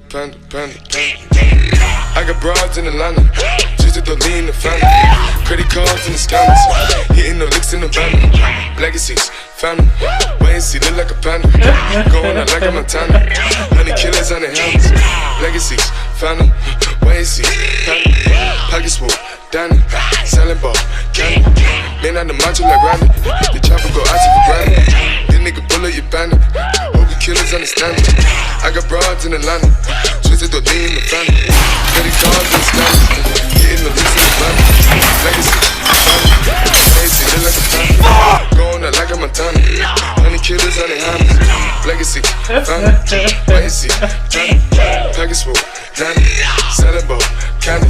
Panda. I got broads in Atlanta, just to lean the family. Credit cards in the scammers, hitting the licks in the van. Legacies, family, wait and see, look like a panda. Going out like a Montana, 100 killers on the helmets. Legacies, family, wait and see, family. Pockets full, Danny, selling ball, candy. Man on the macho like Randy, the chopper go out to the granny. This nigga bullet, you bandit. Killers understand me. I got broads in Atlanta, twisted the lean in the family. Credit cards and scams, hitting the leaks in the family. Legacy, family, AC, look like a family. Going out like a Montana, 100 killers on their hands. Legacy, family, AC, family. Package full, Danny, selling ball, candy.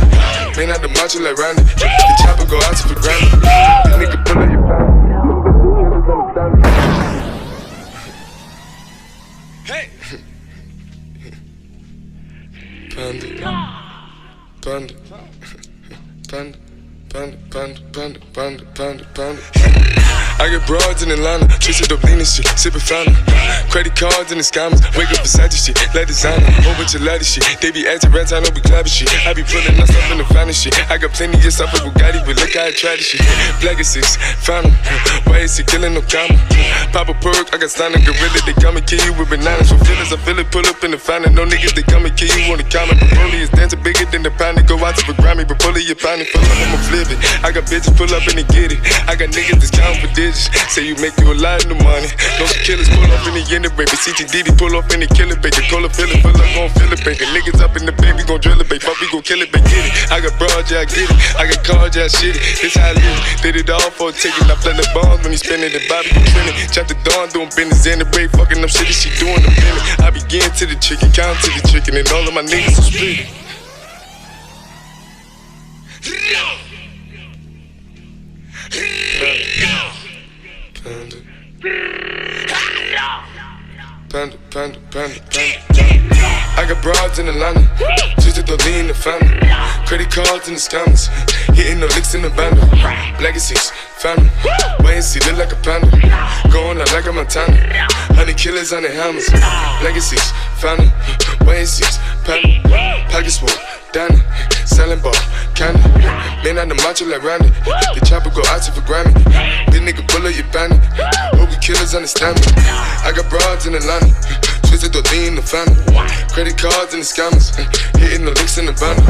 Man out the macho like Randy, the chopper go out to the granny. This nigga pull up your family. Killers understand me. Hey! Panda. I get broads in Atlanta, twisted up lean and shit, sippin' fountain. Credit cards and the scammers, wake up beside your shit, let designer, whole bunch of ladder shit. They be acting rats, I know we clapping shit. I be pulling us up in the finest shit. I got plenty of stuff with Bugatti, but look how I try this shit. Legacies, found 'em, why is he killing no comma? Pop a perk, I got signed a gorilla, they come and kill you with bananas. For feelings, I feel it, pull up in the fountain. No niggas, they come and kill you on the comment. But Broly is dancing bigger than the pound. Go out to the Grammy, but pull it, you pound it, pull up, I'ma flip it. I got bitches pull up and they get it. I got niggas that's counting for digits. Say you make you a lot of money. No some killers pull up in the end of baby. CTDD pull up in the killer baby. Cola fill it, gon' fill it, baby. Niggas up in the baby, gon' drill it, baby. Fuck, we gon' kill it, baby. Get it. I got broad, yeah, I get it. I got cards, yeah, I shit it. This how I live. Did it all for a ticket. I play the bombs when he spinning the Bobby, you spinning. Chop the dawn, doing business in the break. Fucking up shit, she doing the minute. I begin to the chicken, count to the chicken, and all of my niggas are split. Panda. I got broads in Atlanta, twisted the lean in the family. Credit cards and the scammers, hitting the licks in the bando. Legacies, family, wait and see, look like a panda. Going out like a Montana, 100 killers on the hammers. Legacies, family, wait and see, panda. Pockets full, Danny, selling ball, candy. Man on the macho like Randy, the chopper go out to the Grammy. This nigga bullet, you bandit. Hope we killers understand me. I got broads in Atlanta, twisted the lean in the family. Credit cards and the scammers, hitting the licks in the bundle.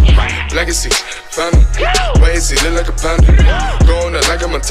Legacy, family, wait and see, look like a panda. Going out like a Montana.